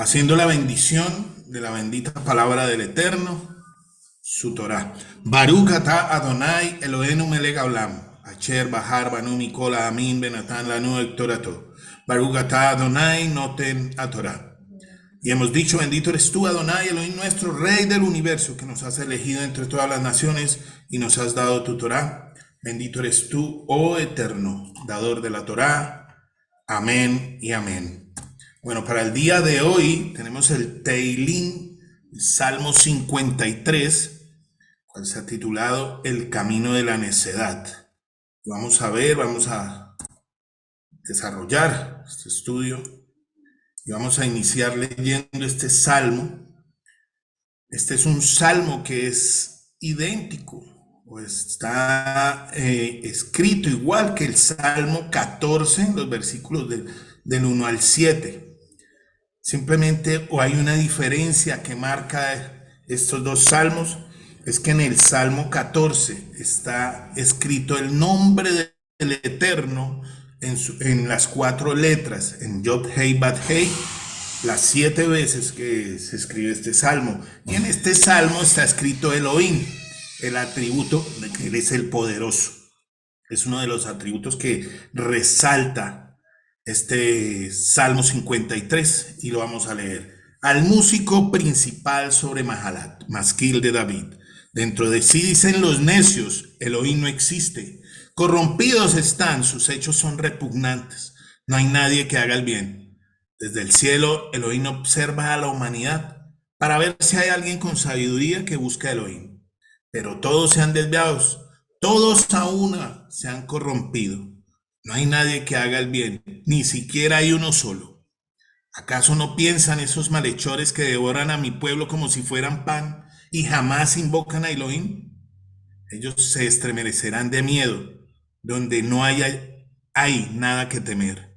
haciendo la bendición de la bendita palabra del Eterno, su Torah. Baruch atah Adonai Eloheinu melech haolam, Asher bahar banu mikol ha'amim benatan lanu et Torato. Baruch atah Adonai noten haTorah. Y hemos dicho, bendito eres tú, Adonai, Elohim nuestro, Rey del universo, que nos has elegido entre todas las naciones y nos has dado tu Torah. Bendito eres tú, oh Eterno, dador de la Torah. Amén y amén. Bueno, para el día de hoy tenemos el Teilín, Salmo 53, cual se ha titulado El camino de la necedad. Vamos a ver, vamos a desarrollar este estudio y vamos a iniciar leyendo este salmo. Este es un salmo que es idéntico, o está escrito igual que el Salmo 14, los versículos del 1 al 7. Simplemente, o hay una diferencia que marca estos dos salmos, es que en el Salmo 14 está escrito el nombre del Eterno en las 4 letras, en Yod Hei Bat Hei, las 7 veces que se escribe este salmo. Y en este salmo está escrito Elohim, el atributo de que Él es el poderoso. Es uno de los atributos que resalta este Salmo 53 y lo vamos a leer. Al músico principal sobre Mahalat, Masquil de David. Dentro de sí dicen los necios, Elohim no existe. Corrompidos están, sus hechos son repugnantes. No hay nadie que haga el bien. Desde el cielo, Elohim observa a la humanidad para ver si hay alguien con sabiduría que busque a Elohim. Pero todos se han desviado, todos a una se han corrompido. No hay nadie que haga el bien, ni siquiera hay uno solo. ¿Acaso no piensan esos malhechores que devoran a mi pueblo como si fueran pan y jamás invocan a Elohim? Ellos se estremecerán de miedo, donde no hay nada que temer.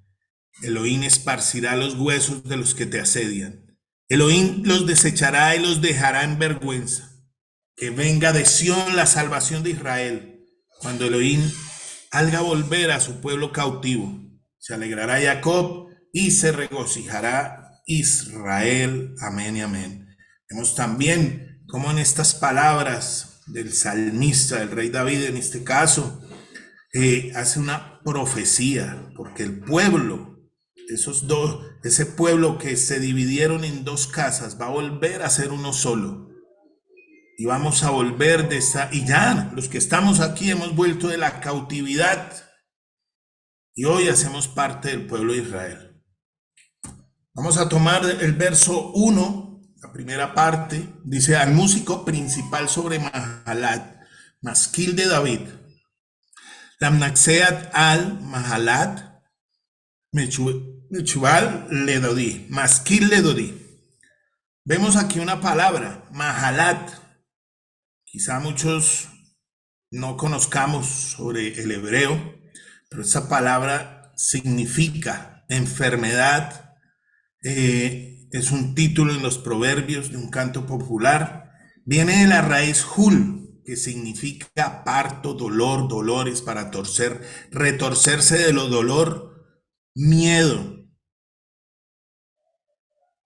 Elohim esparcirá los huesos de los que te asedian. Elohim los desechará y los dejará en vergüenza. Que venga de Sión la salvación de Israel. Cuando Elohim haga volver a su pueblo cautivo, se alegrará Jacob y se regocijará Israel. Amén y amén. Vemos también cómo en estas palabras del salmista, del rey David en este caso, hace una profecía, porque el pueblo, ese pueblo que se dividieron en 2 casas, va a volver a ser uno solo. Y vamos a volver y ya los que estamos aquí hemos vuelto de la cautividad y hoy hacemos parte del pueblo de Israel. Vamos a tomar el verso 1, la primera parte, dice: al músico principal sobre Mahalat, Masquil de David. Lamnaxeat al Mahalat, Mechubal le dodí, Masquil le dodí. Vemos aquí una palabra, Mahalat. Quizá muchos no conozcamos sobre el hebreo, pero esa palabra significa enfermedad. Es un título en los proverbios de un canto popular. Viene de la raíz hul, que significa parto, dolor, dolores, para retorcerse de lo dolor, miedo.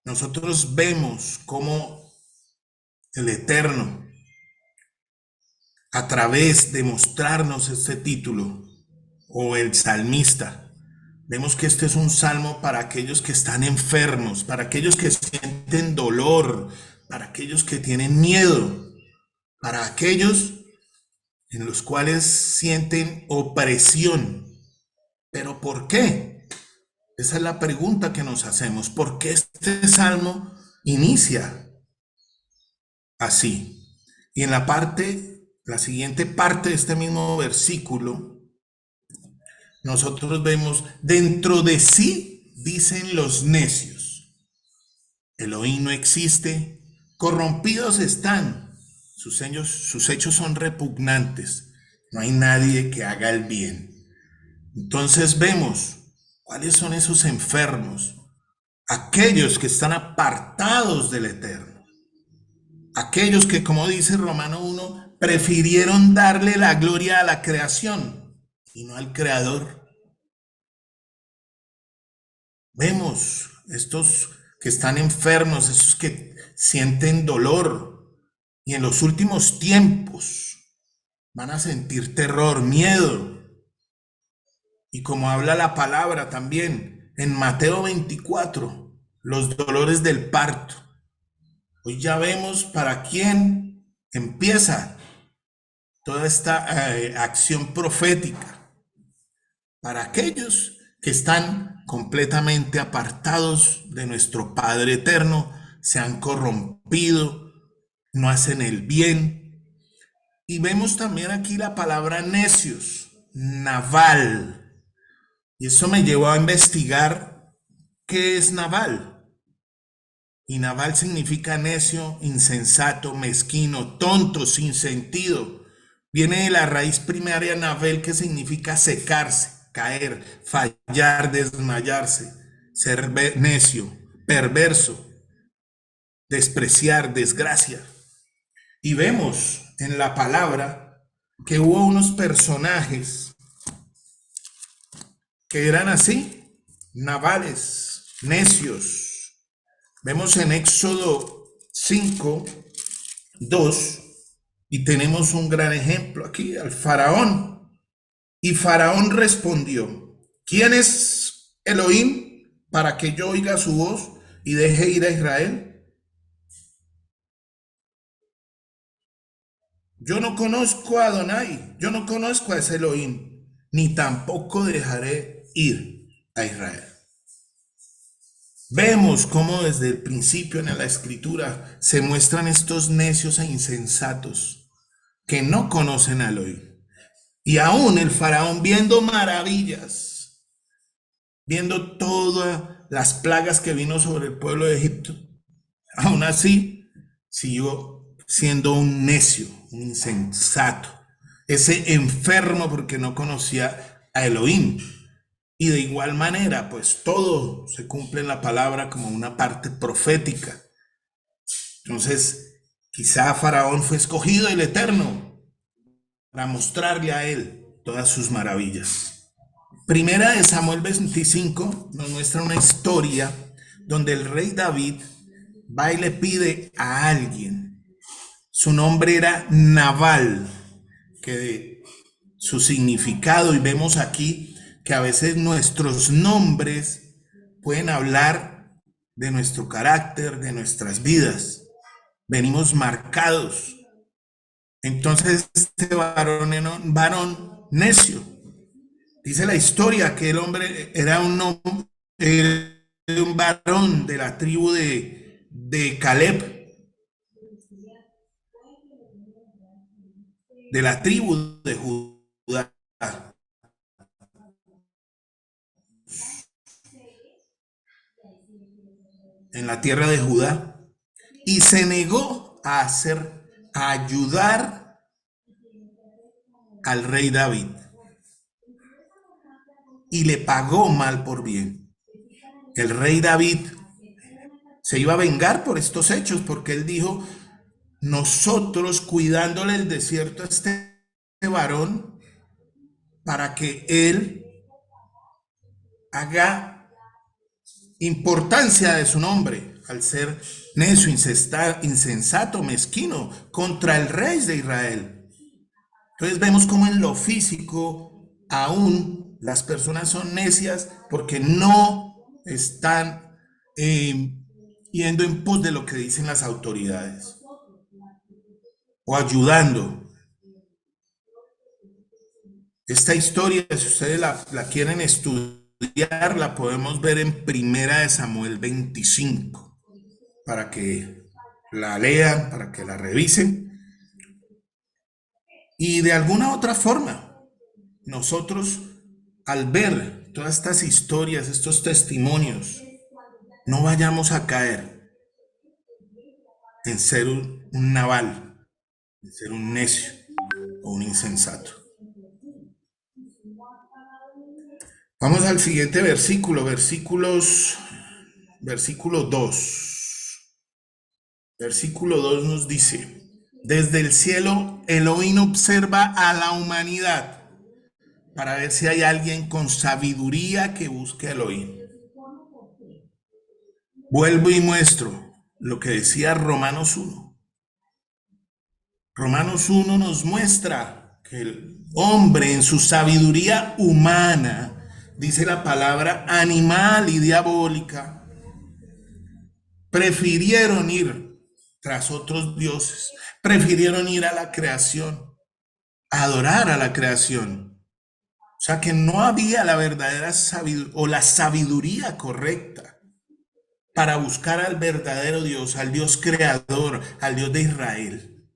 Nosotros vemos cómo el Eterno, a través de mostrarnos este título, o el salmista, vemos que este es un salmo para aquellos que están enfermos, para aquellos que sienten dolor, para aquellos que tienen miedo, para aquellos en los cuales sienten opresión. ¿Pero por qué? Esa es la pregunta que nos hacemos. ¿Por qué este salmo inicia así? Y en la siguiente parte de este mismo versículo, nosotros vemos: dentro de sí dicen los necios, Elohim no existe, corrompidos están, sus hechos son repugnantes, no hay nadie que haga el bien. Entonces vemos cuáles son esos enfermos, aquellos que están apartados del Eterno, aquellos que, como dice Romano 1, prefirieron darle la gloria a la creación y no al Creador. Vemos estos que están enfermos, esos que sienten dolor y en los últimos tiempos van a sentir terror, miedo. Y como habla la palabra también en Mateo 24, los dolores del parto. Hoy ya vemos para quién empieza toda esta acción profética. Para aquellos que están completamente apartados de nuestro Padre eterno, se han corrompido, no hacen el bien. Y vemos también aquí la palabra necios, naval. Y eso me llevó a investigar qué es naval. Y naval significa necio, insensato, mezquino, tonto, sin sentido. Viene de la raíz primaria navel, que significa secarse, caer, fallar, desmayarse, ser necio, perverso, despreciar, desgracia. Y vemos en la palabra que hubo unos personajes que eran así, navales, necios. Vemos en Éxodo 5, 2, y tenemos un gran ejemplo aquí, al faraón. Y faraón respondió: ¿quién es Elohim para que yo oiga su voz y deje ir a Israel? Yo no conozco a Adonai, yo no conozco a ese Elohim, ni tampoco dejaré ir a Israel. Vemos cómo desde el principio en la escritura se muestran estos necios e insensatos que no conocen a Elohim. Y aún el faraón, viendo maravillas, viendo todas las plagas que vino sobre el pueblo de Egipto, aún así siguió siendo un necio, un insensato, ese enfermo porque no conocía a Elohim. Y de igual manera, pues todo se cumple en la palabra como una parte profética. Entonces, quizá Faraón fue escogido del Eterno para mostrarle a él todas sus maravillas. Primera de Samuel 25 nos muestra una historia donde el rey David va y le pide a alguien. Su nombre era Nabal, que de su significado, y vemos aquí que a veces nuestros nombres pueden hablar de nuestro carácter, de nuestras vidas. Venimos marcados. Entonces este varón era un varón necio. Dice la historia que el hombre era un varón de la tribu de Caleb, de la tribu de Judá, en la tierra de Judá, y se negó a ayudar al rey David, y le pagó mal por bien. El rey David se iba a vengar por estos hechos, porque él dijo: nosotros cuidándole el desierto a este varón para que él haga importancia de su nombre, al ser necio, insensato, mezquino contra el rey de Israel. Entonces vemos cómo en lo físico aún las personas son necias porque no están yendo en pos de lo que dicen las autoridades o ayudando. Esta historia, si ustedes la quieren estudiar, la podemos ver en Primera de Samuel 25, para que la lean, para que la revisen. Y de alguna otra forma, nosotros al ver todas estas historias, estos testimonios, no vayamos a caer en ser un naval, en ser un necio o un insensato. Vamos al siguiente versículo, versículo 2. Versículo 2 nos dice: desde el cielo Elohim observa a la humanidad para ver si hay alguien con sabiduría que busque a Elohim. Vuelvo y muestro lo que decía Romanos 1. Romanos 1 nos muestra que el hombre en su sabiduría humana, dice la palabra animal y diabólica, prefirieron ir tras otros dioses, prefirieron ir a la creación, a adorar a la creación. O sea que no había la verdadera sabiduría o la sabiduría correcta para buscar al verdadero Dios, al Dios creador, al Dios de Israel.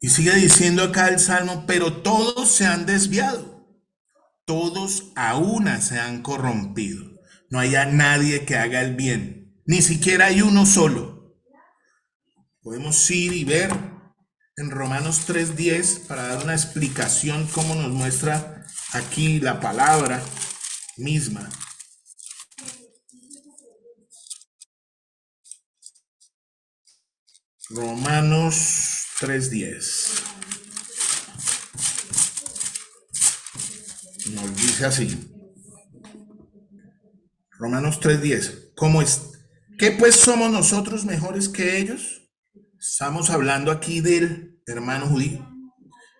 Y sigue diciendo acá el Salmo, pero todos se han desviado, todos a una se han corrompido. No hay a nadie que haga el bien, ni siquiera hay uno solo. Podemos ir y ver en Romanos 3:10 para dar una explicación cómo nos muestra aquí la palabra misma. Romanos 3:10. Nos dice así. Romanos 3:10. ¿Cómo es? ¿Qué pues somos nosotros mejores que ellos? Estamos hablando aquí del hermano judío.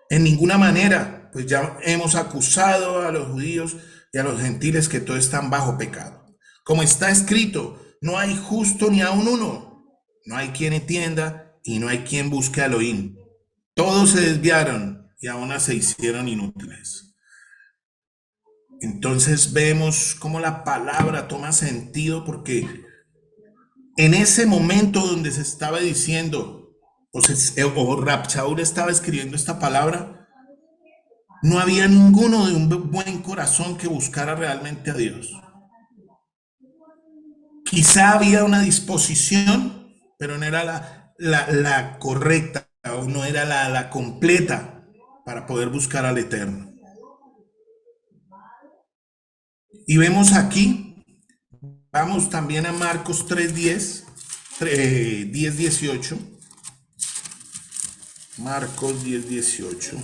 En ninguna manera, pues ya hemos acusado a los judíos y a los gentiles que todos están bajo pecado. Como está escrito, no hay justo ni aun uno. No hay quien entienda y no hay quien busque a Elohim. Todos se desviaron y aún se hicieron inútiles. Entonces vemos cómo la palabra toma sentido porque en ese momento donde se estaba diciendo, o Rabchaur estaba escribiendo esta palabra, no había ninguno de un buen corazón que buscara realmente a Dios. Quizá había una disposición, pero no era la correcta, o no era la completa para poder buscar al Eterno. Y vemos aquí, vamos también a Marcos 3:10, 10:18. Marcos 10:18.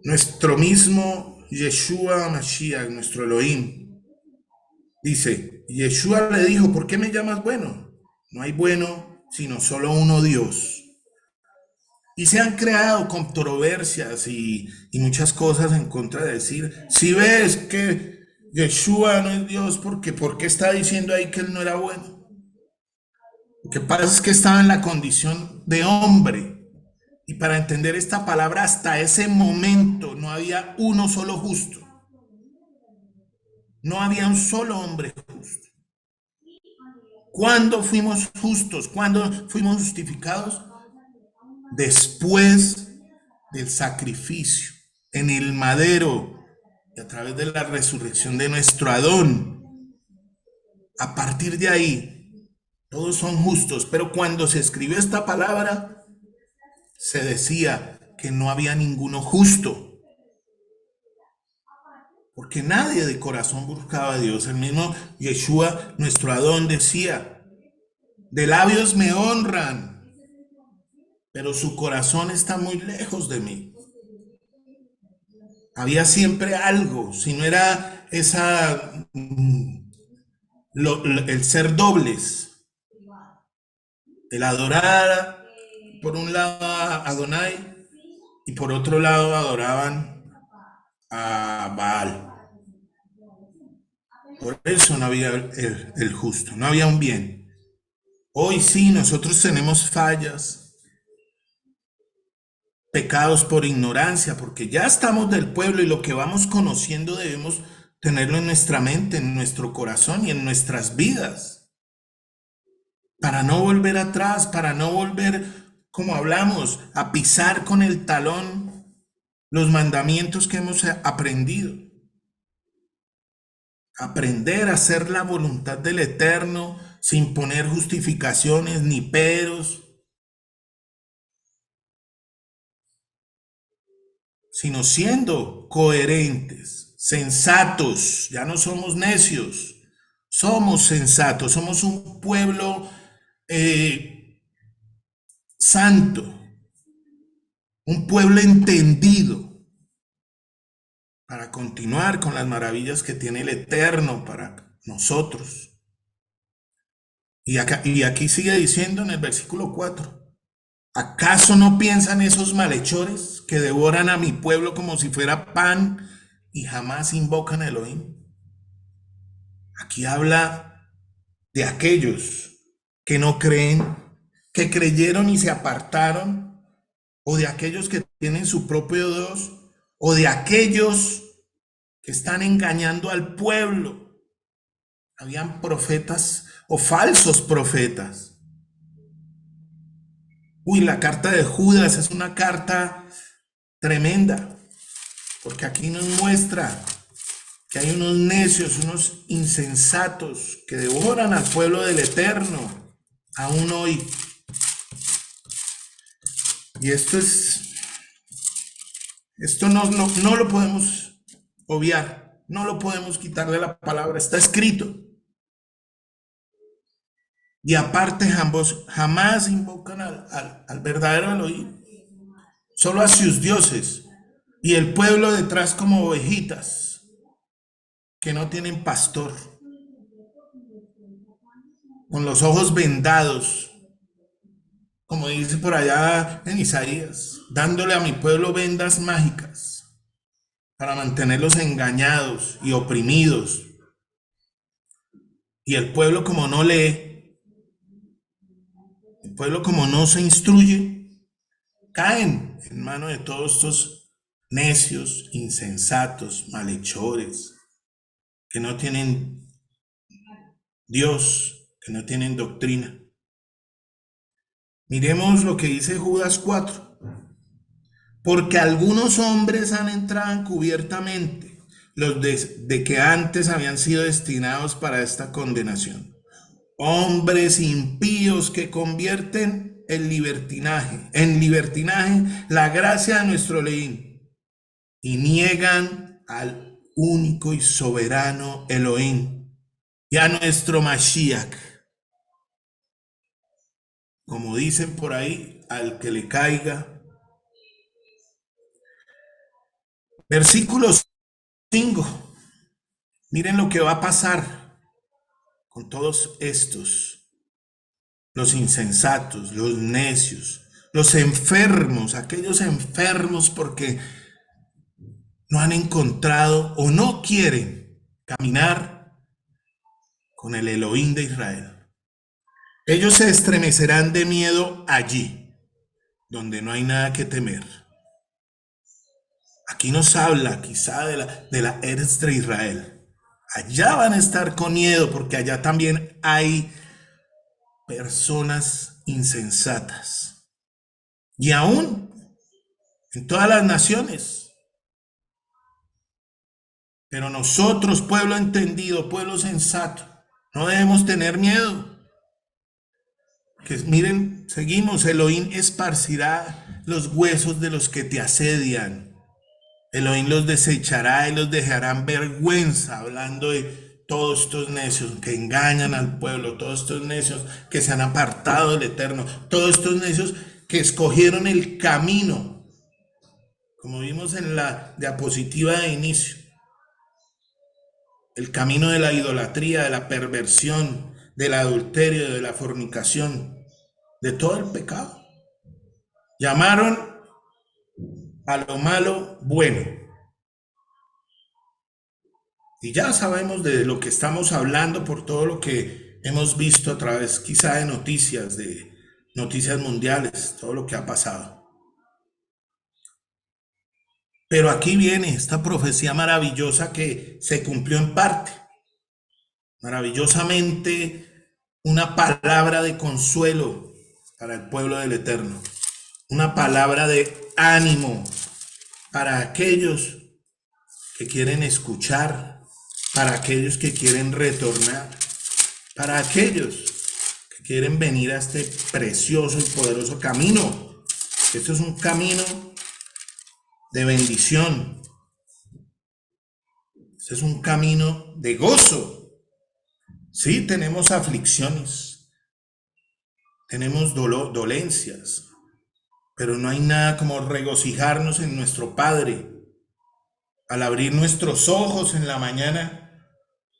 Nuestro mismo Yeshua Mashiach, nuestro Elohim, dice, Yeshua le dijo, ¿por qué me llamas bueno? No hay bueno, sino solo uno Dios. Y se han creado controversias y muchas cosas en contra de decir, si ves que Yeshua no es Dios, ¿por qué está diciendo ahí que él no era bueno? Lo que pasa es que estaba en la condición de hombre. Y para entender esta palabra, hasta ese momento no había uno solo justo. No había un solo hombre justo. ¿Cuándo fuimos justos? ¿Cuándo fuimos justificados? Después del sacrificio en el madero y a través de la resurrección de nuestro Adón. A partir de ahí, todos son justos, pero cuando se escribió esta palabra, se decía que no había ninguno justo, porque nadie de corazón buscaba a Dios. El mismo Yeshua, nuestro Adón, decía, de labios me honran, pero su corazón está muy lejos de mí. Había siempre algo, si no era el ser dobles, el adorar por un lado a Adonai y por otro lado adoraban a Baal. Por eso no había el justo, no había un bien. Hoy sí, nosotros tenemos fallas, pecados por ignorancia, porque ya estamos del pueblo y lo que vamos conociendo debemos tenerlo en nuestra mente, en nuestro corazón y en nuestras vidas, para no volver atrás, para no volver, como hablamos, a pisar con el talón los mandamientos que hemos aprendido. Aprender a hacer la voluntad del Eterno sin poner justificaciones ni peros, sino siendo coherentes, sensatos. Ya no somos necios, somos sensatos, somos un pueblo santo, un pueblo entendido. para continuar con las maravillas que tiene el Eterno para nosotros. Y aquí sigue diciendo en el versículo 4, ¿acaso no piensan esos malhechores que devoran a mi pueblo como si fuera pan y jamás invocan a Elohim? Aquí habla de aquellos que no creen, que creyeron y se apartaron, o de aquellos que tienen su propio Dios, o de aquellos que están engañando al pueblo. Habían profetas o falsos profetas. Uy, la carta de Judas es una carta tremenda, porque aquí nos muestra que hay unos necios, unos insensatos que devoran al pueblo del Eterno, aún hoy. Y esto no lo podemos obviar, no lo podemos quitar de la palabra, está escrito. Y aparte jamás invocan al verdadero Elohim, solo a sus dioses, y el pueblo detrás como ovejitas que no tienen pastor, con los ojos vendados, como dice por allá en Isaías, dándole a mi pueblo vendas mágicas para mantenerlos engañados y oprimidos. Y el pueblo como no lee, el pueblo como no se instruye, caen en manos de todos estos necios, insensatos, malhechores, que no tienen Dios, que no tienen doctrina. Miremos lo que dice Judas 4. Porque algunos hombres han entrado encubiertamente, los de que antes habían sido destinados para esta condenación. Hombres impíos que convierten en libertinaje la gracia de nuestro Elohim y niegan al único y soberano Elohim y a nuestro Mashiach. Como dicen por ahí, al que le caiga. Versículo 5. Miren lo que va a pasar con todos estos, los insensatos, los necios, los enfermos, aquellos enfermos porque no han encontrado o no quieren caminar con el Elohim de Israel. Ellos se estremecerán de miedo allí, donde no hay nada que temer. Aquí nos habla quizá de la Eretz de Israel. Allá van a estar con miedo porque allá también hay personas insensatas. Y aún en todas las naciones. Pero nosotros, pueblo entendido, pueblo sensato, no debemos tener miedo. Que miren, seguimos, Elohim esparcirá los huesos de los que te asedian. Elohim los desechará y los dejarán vergüenza, hablando de todos estos necios que engañan al pueblo, todos estos necios que se han apartado del Eterno, todos estos necios que escogieron el camino, como vimos en la diapositiva de inicio, el camino de la idolatría, de la perversión, del adulterio, de la fornicación, de todo el pecado. Llamaron a lo malo bueno. Y ya sabemos de lo que estamos hablando por todo lo que hemos visto a través quizá de noticias mundiales, todo lo que ha pasado. Pero aquí viene esta profecía maravillosa que se cumplió en parte. Maravillosamente, una palabra de consuelo para el pueblo del Eterno. Una palabra de ánimo para aquellos que quieren escuchar, para aquellos que quieren retornar, para aquellos que quieren venir a este precioso y poderoso camino. Esto es un camino de bendición. Este es un camino de gozo. Sí, tenemos aflicciones, tenemos dolencias, pero no hay nada como regocijarnos en nuestro Padre, al abrir nuestros ojos en la mañana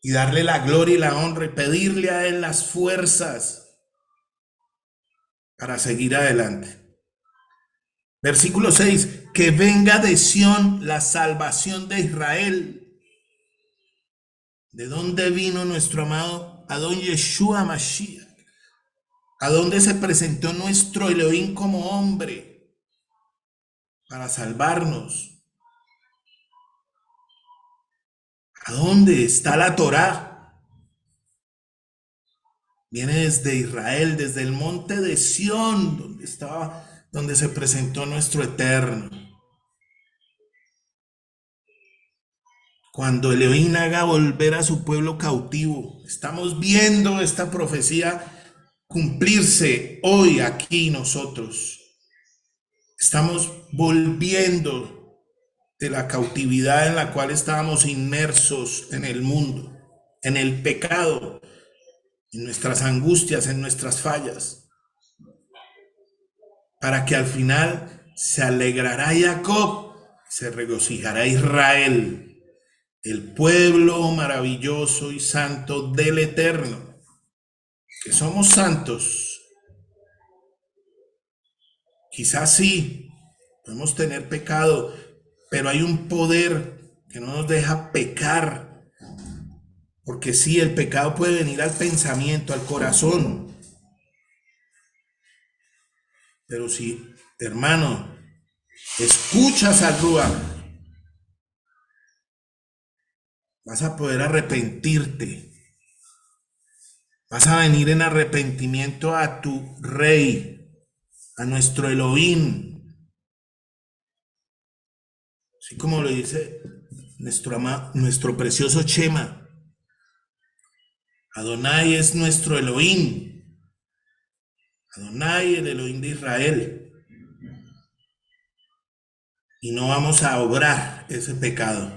y darle la gloria y la honra y pedirle a Él las fuerzas para seguir adelante. Versículo 6, que venga de Sión la salvación de Israel. ¿De dónde vino nuestro amado Adón Yeshua Mashiach? ¿A dónde se presentó nuestro Elohim como hombre para salvarnos? ¿A dónde está la Torá? Viene desde Israel, desde el monte de Sión, donde se presentó nuestro Eterno. Cuando Elohim haga volver a su pueblo cautivo, estamos viendo esta profecía cumplirse hoy aquí nosotros. Estamos volviendo de la cautividad en la cual estábamos inmersos en el mundo, en el pecado, en nuestras angustias, en nuestras fallas, para que al final se alegrará Jacob, se regocijará Israel, el pueblo maravilloso y santo del Eterno. Que somos santos, quizás sí, podemos tener pecado, pero hay un poder que no nos deja pecar, porque sí, el pecado puede venir al pensamiento, al corazón, pero si, hermano, escuchas al Ruach, vas a poder arrepentirte, vas a venir en arrepentimiento a tu Rey, a nuestro Elohim, así como lo dice nuestro precioso Shema. Adonai es nuestro Elohim, Adonai, el Elohim de Israel. Y no vamos a obrar ese pecado,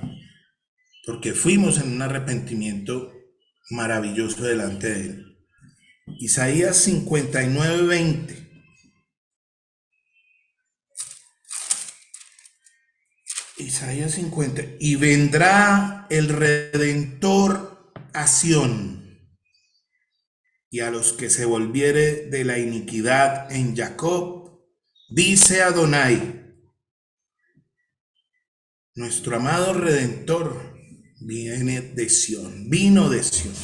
porque fuimos en un arrepentimiento maravilloso delante de Él. Isaías 59, 20. Isaías 50. Y vendrá el Redentor a Sión, y a los que se volviere de la iniquidad en Jacob, dice Adonai, nuestro amado Redentor viene de Sión, vino de Sión.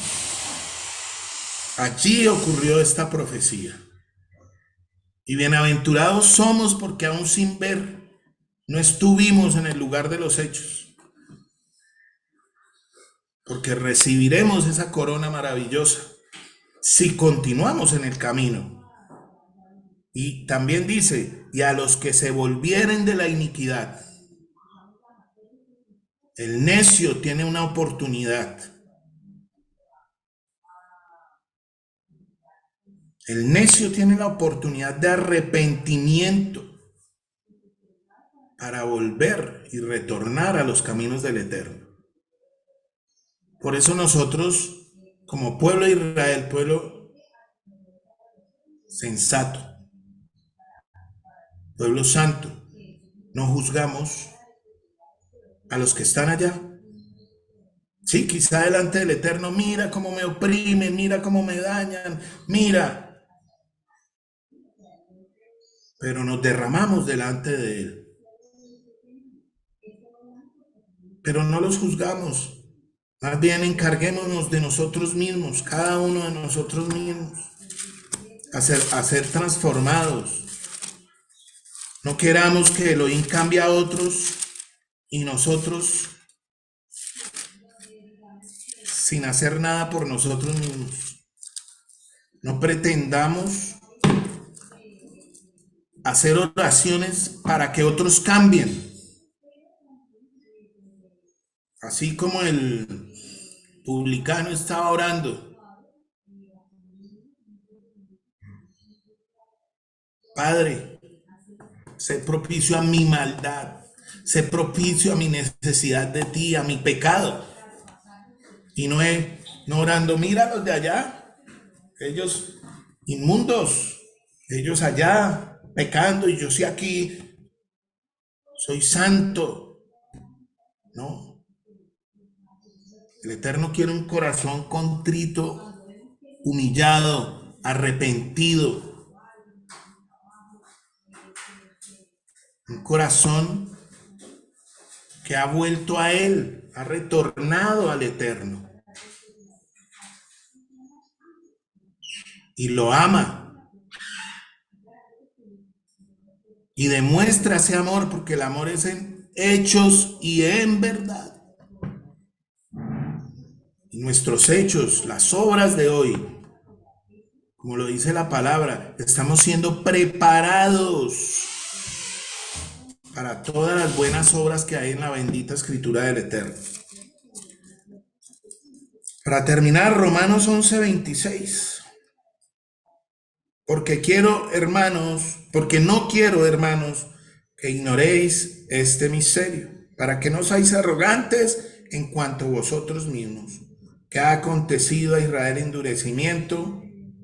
Allí ocurrió esta profecía. Y bienaventurados somos porque aún sin ver no estuvimos en el lugar de los hechos, porque recibiremos esa corona maravillosa si continuamos en el camino. Y también dice, y a los que se volvieren de la iniquidad. El necio tiene una oportunidad. El necio tiene la oportunidad de arrepentimiento para volver y retornar a los caminos del Eterno. Por eso nosotros, como pueblo de Israel, pueblo sensato, pueblo santo, no juzgamos a los que están allá. Sí, quizá delante del Eterno, mira cómo me oprimen, mira cómo me dañan, mira. Pero nos derramamos delante de Él. Pero no los juzgamos. Más bien encarguémonos de nosotros mismos, cada uno de nosotros mismos, a ser transformados. No queramos que Elohim cambie a otros y nosotros sin hacer nada por nosotros mismos. No pretendamos hacer oraciones para que otros cambien. Así como el publicano estaba orando. Padre, sé propicio a mi maldad, sé propicio a mi necesidad de ti, a mi pecado. Y no orando, mira los de allá, ellos inmundos, ellos allá pecando y yo sí aquí, soy santo. No. El Eterno quiere un corazón contrito, humillado, arrepentido. Un corazón que ha vuelto a Él, ha retornado al Eterno. Y lo ama. Y demuestra ese amor, porque el amor es en hechos y en verdad. Y nuestros hechos, las obras de hoy, como lo dice la palabra, estamos siendo preparados para todas las buenas obras que hay en la bendita escritura del Eterno. Para terminar, Romanos 11:26. Porque no quiero, hermanos, que ignoréis este misterio, para que no seáis arrogantes en cuanto a vosotros mismos, que ha acontecido a Israel endurecimiento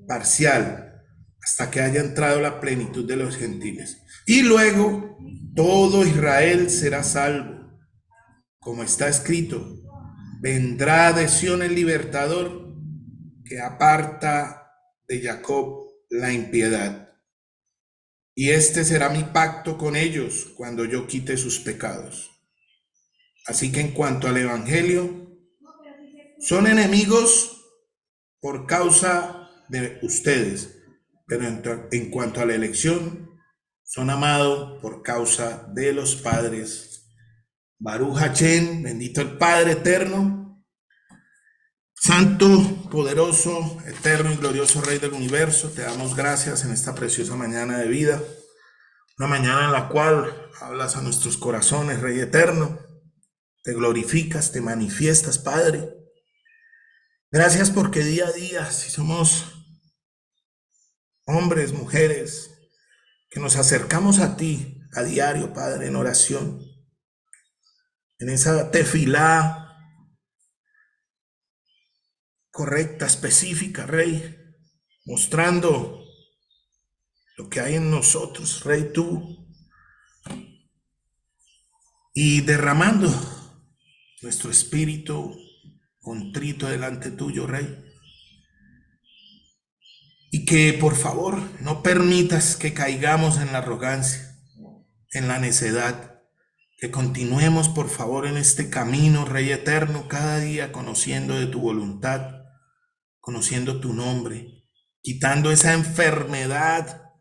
parcial, hasta que haya entrado la plenitud de los gentiles. Y luego todo Israel será salvo, como está escrito: vendrá de Sión el libertador, que aparta de Jacob la impiedad. Y este será mi pacto con ellos cuando yo quite sus pecados. Así que en cuanto al evangelio, son enemigos por causa de ustedes, pero en cuanto a la elección, son amados por causa de los padres. Baruch Hashem, bendito el Padre eterno, santo, poderoso, eterno y glorioso Rey del universo. Te damos gracias en esta preciosa mañana de vida. Una mañana en la cual hablas a nuestros corazones, Rey eterno. Te glorificas, te manifiestas, Padre. Gracias porque día a día, si somos hombres, mujeres, que nos acercamos a ti a diario, Padre, en oración, en esa tefilá correcta, específica, Rey, mostrando lo que hay en nosotros, Rey, tú, y derramando nuestro espíritu contrito delante tuyo, Rey. Y que por favor no permitas que caigamos en la arrogancia, en la necedad, que continuemos por favor en este camino, Rey eterno, cada día conociendo de tu voluntad, conociendo tu nombre, quitando esa enfermedad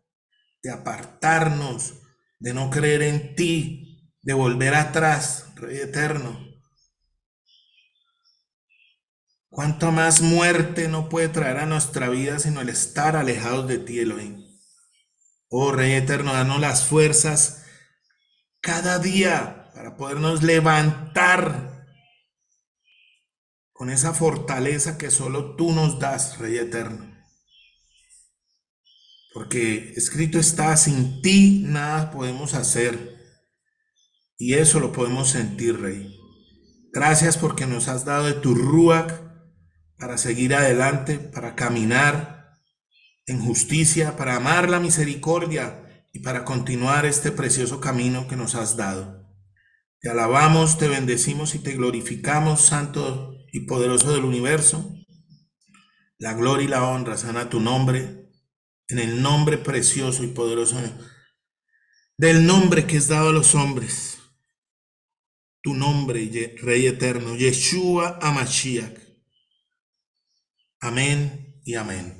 de apartarnos, de no creer en ti, de volver atrás, Rey eterno. ¿Cuánto más muerte no puede traer a nuestra vida sino el estar alejados de ti, Elohim? Oh Rey eterno, danos las fuerzas cada día para podernos levantar con esa fortaleza que solo tú nos das, Rey eterno. Porque escrito está: sin ti nada podemos hacer. Y eso lo podemos sentir, Rey. Gracias porque nos has dado de tu Ruach para seguir adelante, para caminar en justicia, para amar la misericordia y para continuar este precioso camino que nos has dado. Te alabamos, te bendecimos y te glorificamos, Santo y poderoso del universo. La gloria y la honra sean a tu nombre, en el nombre precioso y poderoso del nombre que es dado a los hombres. Tu nombre, Rey eterno, Yeshua HaMashiach. Amén y amén.